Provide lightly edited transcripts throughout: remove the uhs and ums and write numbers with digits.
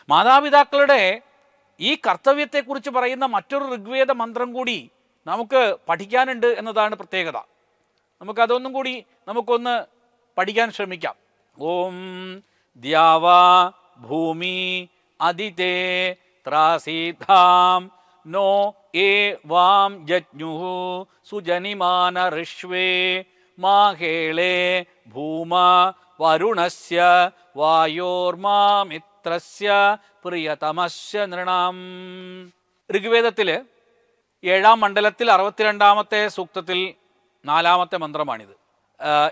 മാതാപിതാക്കളുടെ ഈ കർത്തവ്യത്തെക്കുറിച്ച് പറയുന്ന മറ്റൊരു ഋഗ്വേദ മന്ത്രം കൂടി നമുക്ക് പഠിക്കാനുണ്ട് എന്നതാണ് പ്രത്യേകത. നമുക്കതൊന്നും കൂടി നമുക്കൊന്ന് പഠിക്കാൻ ശ്രമിക്കാം. ഓം ദ്യാവാ ഭൂമി അദിതേ ത്രാസീധാം നോ ഏ വാം ജജ്ഞുഃ സുജനിമാന ഋഷ്വേ മാഹേളേ ഭൂമ വരുണസ്യ വായോർമാമിത്രസ്യ പ്രിയതമസ്യ നൃണാം. ഋഗ്വേദത്തിൽ 7-ാം മണ്ഡലത്തിൽ 62-ാമത്തെ സൂക്തത്തിൽ 4-ാമത്തെ മന്ത്രമാണിത്.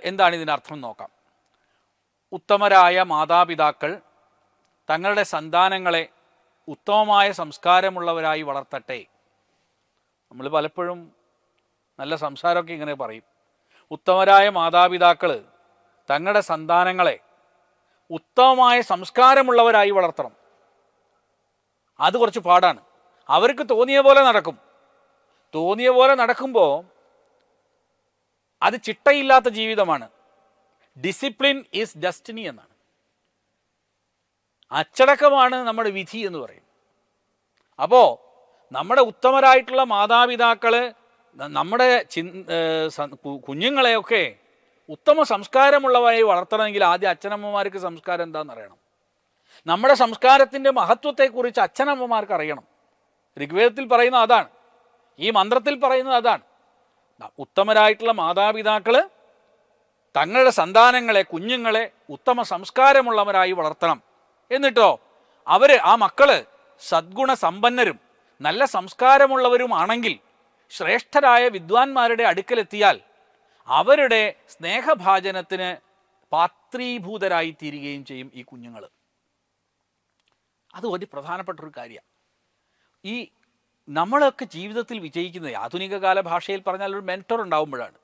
എന്താണ് ഇതിൻ്റെ അർത്ഥം നോക്കാം. ഉത്തമരായ മാതാപിതാക്കൾ തങ്ങളുടെ സന്താനങ്ങളെ ഉത്തമമായ സംസ്കാരമുള്ളവരായി വളർത്തട്ടെ. നമ്മൾ പലപ്പോഴും നല്ല സംസാരമൊക്കെ ഇങ്ങനെ പറയും. ഉത്തമരായ മാതാപിതാക്കൾ തങ്ങളുടെ സന്താനങ്ങളെ ഉത്തമമായ സംസ്കാരമുള്ളവരായി വളർത്തണം. അത് കുറച്ച് പാടാണ്. അവർക്ക് തോന്നിയ പോലെ നടക്കും. തോന്നിയ പോലെ നടക്കുമ്പോൾ അത് ചിട്ടയില്ലാത്ത ജീവിതമാണ്. ഡിസിപ്ലിൻ ഈസ് ഡെസ്റ്റിനി എന്നാണ്. അച്ചടക്കമാണ് നമ്മുടെ വിധി എന്ന് പറയും. അപ്പോൾ നമ്മുടെ ഉത്തമരായിട്ടുള്ള മാതാപിതാക്കൾ നമ്മുടെ കുഞ്ഞുങ്ങളെയൊക്കെ ഉത്തമ സംസ്കാരമുള്ളവരായി വളർത്തണമെങ്കിൽ ആദ്യം അച്ഛനമ്മമാർക്ക് സംസ്കാരം എന്താണെന്ന് അറിയണം. നമ്മുടെ സംസ്കാരത്തിൻ്റെ മഹത്വത്തെക്കുറിച്ച് അച്ഛനമ്മമാർക്ക് അറിയണം. ഋഗ്വേദത്തിൽ പറയുന്ന അതാണ്, ഈ മന്ത്രത്തിൽ പറയുന്നത് അതാണ്. ഉത്തമരായിട്ടുള്ള മാതാപിതാക്കൾ തങ്ങളുടെ സന്താനങ്ങളെ, കുഞ്ഞുങ്ങളെ ഉത്തമ സംസ്കാരമുള്ളവരായി വളർത്തണം. എന്നിട്ടോ ആ മക്കള് സദ്ഗുണ സമ്പന്നരും നല്ല സംസ്കാരമുള്ളവരുമാണെങ്കിൽ ശ്രേഷ്ഠരായ വിദ്വാൻമാരുടെ അടുക്കലെത്തിയാൽ അവരുടെ സ്നേഹഭാജനത്തിന് പാത്രീഭൂതരായി തീരുകയും ചെയ്യും ഈ കുഞ്ഞുങ്ങൾ. അത് ഒരു പ്രധാനപ്പെട്ടൊരു കാര്യമാണ്. ഈ നമ്മളൊക്കെ ജീവിതത്തിൽ വിജയിക്കുന്നത് ആധുനിക കാല ഭാഷയിൽ പറഞ്ഞാൽ ഒരു മെൻറ്റർ ഉണ്ടാവുമ്പോഴാണ്.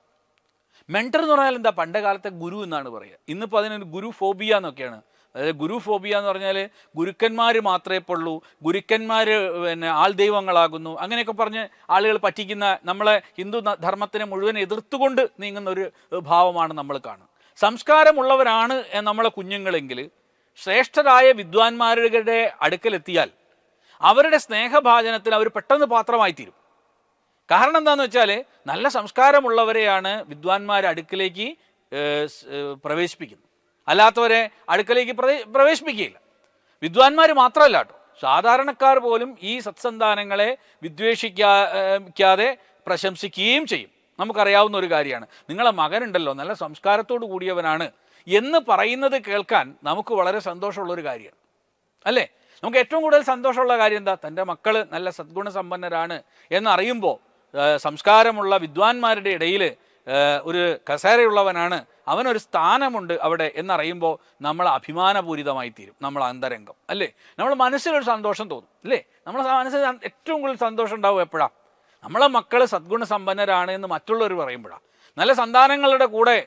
മെൻറ്റർ എന്ന് പറഞ്ഞാൽ എന്താ? പണ്ട് കാലത്തെ ഗുരു എന്നാണ് പറയുക. ഇന്നിപ്പോൾ അതിനൊരു ഗുരു ഫോബിയ എന്നൊക്കെയാണ്. അതായത് ഗുരു ഫോബിയ എന്ന് പറഞ്ഞാൽ ഗുരുക്കന്മാർ മാത്രമേ ഉള്ളൂ, ഗുരുക്കന്മാർ ആൾ ദൈവങ്ങളാകുന്നു, അങ്ങനെയൊക്കെ പറഞ്ഞ് ആളുകൾ പറ്റിക്കുന്ന, നമ്മളെ ഹിന്ദു ധർമ്മത്തിനെ മുഴുവൻ എതിർത്തുകൊണ്ട് നീങ്ങുന്ന ഒരു ഭാവമാണ് നമ്മൾ കാണുന്നത്. സംസ്കാരമുള്ളവരാണ് നമ്മളെ കുഞ്ഞുങ്ങളെങ്കിൽ ശ്രേഷ്ഠരായ വിദ്വാൻമാരുടെ അടുക്കലെത്തിയാൽ അവരുടെ സ്നേഹഭാജനത്തിന് അവർ പെട്ടെന്ന് പാത്രമായി തീരും. കാരണം എന്താണെന്ന് വെച്ചാൽ നല്ല സംസ്കാരമുള്ളവരെയാണ് വിദ്വാൻമാരെ അടുക്കിലേക്ക് പ്രവേശിപ്പിക്കുന്നത്. അല്ലാത്തവരെ അടുക്കലേക്ക് പ്രവേശിപ്പിക്കുകയില്ല. വിദ്വാൻമാർ മാത്രമല്ല കേട്ടോ, സാധാരണക്കാർ പോലും ഈ സത്സന്താനങ്ങളെ വിദ്വേഷിക്കാതെ പ്രശംസിക്കുകയും ചെയ്യും. നമുക്കറിയാവുന്ന ഒരു കാര്യമാണ്. നിങ്ങളെ മകനുണ്ടല്ലോ നല്ല സംസ്കാരത്തോടു കൂടിയവനാണ് എന്ന് പറയുന്നത് കേൾക്കാൻ നമുക്ക് വളരെ സന്തോഷമുള്ളൊരു കാര്യമാണ്, അല്ലേ? നമുക്ക് ഏറ്റവും കൂടുതൽ സന്തോഷമുള്ള കാര്യം എന്താ? തൻ്റെ മക്കൾ നല്ല സദ്ഗുണസമ്പന്നരാണ് എന്നറിയുമ്പോൾ, സംസ്കാരമുള്ള വിദ്വാൻമാരുടെ ഇടയിൽ ഒരു കസേരയുള്ളവനാണ്, അവനൊരു സ്ഥാനമുണ്ട് അവിടെ എന്നറിയുമ്പോൾ നമ്മൾ അഭിമാനപൂരിതമായി തീരും. നമ്മൾ അന്തരംഗം, അല്ലേ? നമ്മുടെ മനസ്സിലൊരു സന്തോഷം തോന്നും, അല്ലേ? നമ്മളെ മനസ്സിൽ ഏറ്റവും കൂടുതൽ സന്തോഷം ഉണ്ടാവും എപ്പോഴാണ്? നമ്മളെ മക്കൾ സദ്ഗുണസമ്പന്നരാണ് എന്ന് മറ്റുള്ളവർ പറയുമ്പോഴാണ്. നല്ല സന്താനങ്ങളുടെ കൂടെ,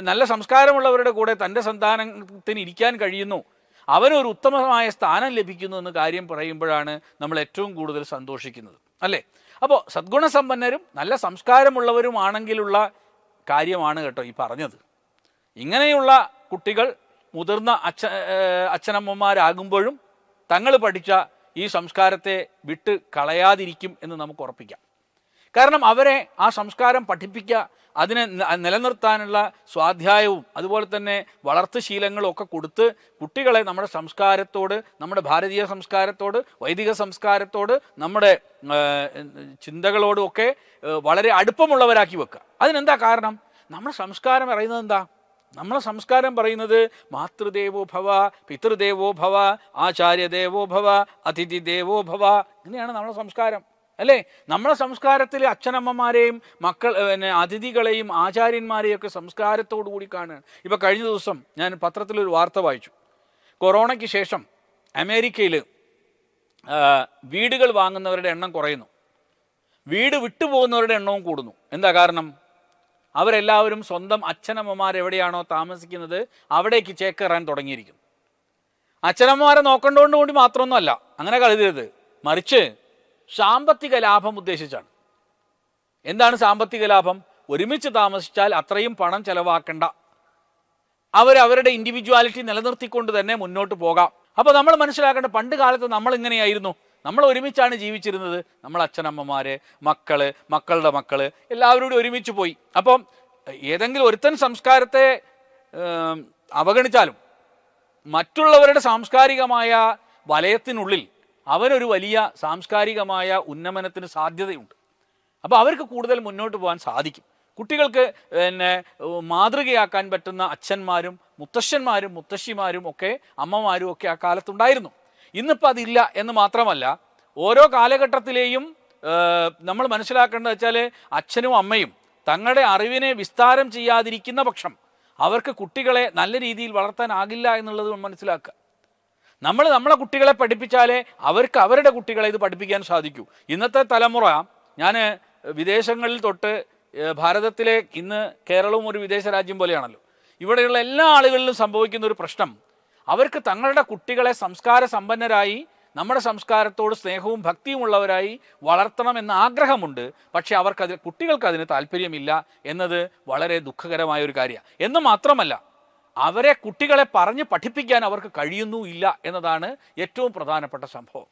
നല്ല സംസ്കാരമുള്ളവരുടെ കൂടെ തൻ്റെ സന്താനത്തിന് ഇരിക്കാൻ കഴിയുന്നു, അവനൊരു ഉത്തമമായ സ്ഥാനം ലഭിക്കുന്നു എന്ന് കാര്യം പറയുമ്പോഴാണ് നമ്മൾ ഏറ്റവും കൂടുതൽ സന്തോഷിക്കുന്നത്, അല്ലേ? അപ്പോൾ സദ്ഗുണസമ്പന്നരും നല്ല സംസ്കാരമുള്ളവരുമാണെങ്കിലുള്ള കാര്യമാണ് കേട്ടോ ഈ പറഞ്ഞത്. ഇങ്ങനെയുള്ള കുട്ടികൾ മുതിർന്ന അച്ഛനമ്മമാരാകുമ്പോഴും തങ്ങൾ പഠിച്ച ഈ സംസ്കാരത്തെ വിട്ട് കളയാതിരിക്കും എന്ന് നമുക്ക് ഉറപ്പിക്കാം. കാരണം അവരെ ആ സംസ്കാരം പഠിപ്പിക്കുക, അതിനെ നിലനിർത്താനുള്ള സ്വാധ്യായവും അതുപോലെ തന്നെ വളർത്തുശീലങ്ങളും ഒക്കെ കൊടുത്ത് കുട്ടികളെ നമ്മുടെ സംസ്കാരത്തോട്, നമ്മുടെ ഭാരതീയ സംസ്കാരത്തോട്, വൈദിക സംസ്കാരത്തോട്, നമ്മുടെ ചിന്തകളോടും ഒക്കെ വളരെ അടുപ്പമുള്ളവരാക്കി വെക്കുക. അതിനെന്താ കാരണം? നമ്മുടെ സംസ്കാരം പറയുന്നത് എന്താ? നമ്മളെ സംസ്കാരം പറയുന്നത് മാതൃദേവോ ഭവ, പിതൃദേവോ ഭവ, ആചാര്യദേവോ ഭവ, അതിഥി ദേവോ ഭവ. ഇങ്ങനെയാണ് നമ്മളെ സംസ്കാരം, അല്ലേ? നമ്മളെ സംസ്കാരത്തിൽ അച്ഛനമ്മമാരെയും അതിഥികളെയും ആചാര്യന്മാരെയും ഒക്കെ സംസ്കാരത്തോടു കൂടി കാണുകയാണ്. ഇപ്പോൾ കഴിഞ്ഞ ദിവസം ഞാൻ പത്രത്തിലൊരു വാർത്ത വായിച്ചു. കൊറോണയ്ക്ക് ശേഷം അമേരിക്കയിൽ വീടുകൾ വാങ്ങുന്നവരുടെ എണ്ണം കുറയുന്നു, വീട് വിട്ടുപോകുന്നവരുടെ എണ്ണവും കൂടുന്നു. എന്താ കാരണം? അവരെല്ലാവരും സ്വന്തം അച്ഛനമ്മമാരെവിടെയാണോ താമസിക്കുന്നത് അവിടേക്ക് ചേക്കേറാൻ തുടങ്ങിയിരിക്കുന്നു. അച്ഛനമ്മമാരെ നോക്കേണ്ടതുകൊണ്ട് കൂടി മാത്രമൊന്നുമല്ല, അങ്ങനെ കരുതരുത്, മറിച്ച് സാമ്പത്തിക ലാഭം ഉദ്ദേശിച്ചാണ്. എന്താണ് സാമ്പത്തിക ലാഭം? ഒരുമിച്ച് താമസിച്ചാൽ അത്രയും പണം ചെലവാക്കണ്ട, അവരവരുടെ ഇൻഡിവിജ്വാലിറ്റി നിലനിർത്തിക്കൊണ്ട് തന്നെ മുന്നോട്ട് പോകാം. അപ്പോൾ നമ്മൾ മനസ്സിലാക്കേണ്ട, പണ്ട് കാലത്ത് നമ്മളിങ്ങനെയായിരുന്നു. നമ്മൾ ഒരുമിച്ചാണ് ജീവിച്ചിരുന്നത്. നമ്മൾ അച്ഛനമ്മമാർ, മക്കള്, മക്കളുടെ മക്കള് എല്ലാവരും കൂടി ഒരുമിച്ച് പോയി. അപ്പം ഏതെങ്കിലും ഒരുത്തൻ സംസ്കാരത്തെ അവഗണിച്ചാലും മറ്റുള്ളവരുടെ സാംസ്കാരികമായ വലയത്തിനുള്ളിൽ അവനൊരു വലിയ സാംസ്കാരികമായ ഉന്നമനത്തിന് സാധ്യതയുണ്ട്. അപ്പോൾ അവർക്ക് കൂടുതൽ മുന്നോട്ട് പോകാൻ സാധിക്കും. കുട്ടികൾക്ക് മാതൃകയാക്കാൻ പറ്റുന്ന അച്ഛന്മാരും മുത്തശ്ശന്മാരും മുത്തശ്ശിമാരും ഒക്കെ അമ്മമാരും ഒക്കെ ആ കാലത്തുണ്ടായിരുന്നു. ഇന്നിപ്പോൾ അതില്ല എന്ന് മാത്രമല്ല, ഓരോ കാലഘട്ടത്തിലെയും നമ്മൾ മനസ്സിലാക്കേണ്ടത് വെച്ചാൽ അച്ഛനും അമ്മയും തങ്ങളുടെ അറിവിനെ വിസ്താരം ചെയ്യാതിരിക്കുന്ന പക്ഷം അവർക്ക് കുട്ടികളെ നല്ല രീതിയിൽ വളർത്താനാകില്ല എന്നുള്ളത് മനസ്സിലാക്കുക. നമ്മളെ കുട്ടികളെ പഠിപ്പിച്ചാലേ അവർക്ക് അവരുടെ കുട്ടികളെ ഇത് പഠിപ്പിക്കാൻ സാധിക്കൂ. ഇന്നത്തെ തലമുറ, ഞാൻ വിദേശങ്ങളിൽ തൊട്ട് ഭാരതത്തിലെ, ഇന്ന് കേരളവും ഒരു വിദേശ രാജ്യം പോലെയാണല്ലോ, ഇവിടെയുള്ള എല്ലാ ആളുകളിലും സംഭവിക്കുന്ന ഒരു പ്രശ്നം, അവർക്ക് തങ്ങളുടെ കുട്ടികളെ സംസ്കാര സമ്പന്നരായി നമ്മുടെ സംസ്കാരത്തോട് സ്നേഹവും ഭക്തിയുമുള്ളവരായി വളർത്തണമെന്ന ആഗ്രഹമുണ്ട്. പക്ഷേ കുട്ടികൾക്ക് അതിന് താല്പര്യമില്ല എന്നത് വളരെ ദുഃഖകരമായ ഒരു കാര്യമാണ്. എന്ന് മാത്രമല്ല, കുട്ടികളെ പറഞ്ഞ് പഠിപ്പിക്കാൻ അവർക്ക് കഴിയുന്നുമില്ല എന്നതാണ് ഏറ്റവും പ്രധാനപ്പെട്ട സംഭവം.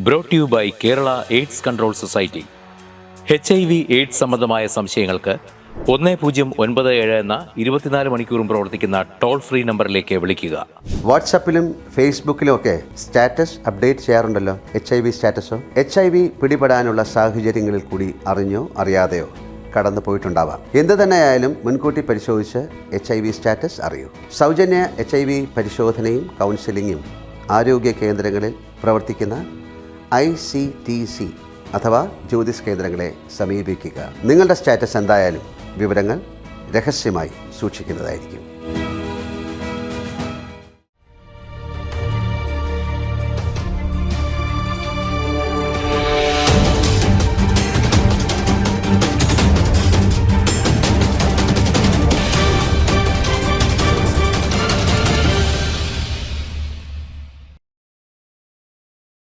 Brought you by Kerala AIDS control society. HIV/AIDS സംബന്ധമായ സംശയങ്ങൾക്ക് 1097 എന്ന 24 മണിക്കൂറും പ്രവർത്തിക്കുന്ന ടോൾ ഫ്രീ നമ്പറിലേക്ക് വിളിക്കുക. വാട്സാപ്പിലും ഫേസ്ബുക്കിലും ഒക്കെ സ്റ്റാറ്റസ് അപ്ഡേറ്റ് ചെയ്യാറുണ്ടല്ലോ, HIV സ്റ്റാറ്റസോ. HIV പിടിപെടാനുള്ള സാഹചര്യങ്ങളിൽ കൂടി അറിഞ്ഞോ അറിയാതെയോ കടന്നു പോയിട്ടുണ്ടാവാം. എന്ത് തന്നെയായാലും മുൻകൂട്ടി പരിശോധിച്ച് HIV സ്റ്റാറ്റസ് അറിയൂ. സൗജന്യ HIV പരിശോധനയും കൗൺസിലിങ്ങും ആരോഗ്യ കേന്ദ്രങ്ങളിൽ പ്രവർത്തിക്കുന്ന ICTC അഥവാ ജ്യോതിസ് കേന്ദ്രങ്ങളെ സമീപിക്കുക. നിങ്ങളുടെ സ്റ്റാറ്റസ് എന്തായാലും വിവരങ്ങൾ രഹസ്യമായി സൂക്ഷിക്കുന്നതായിരിക്കും.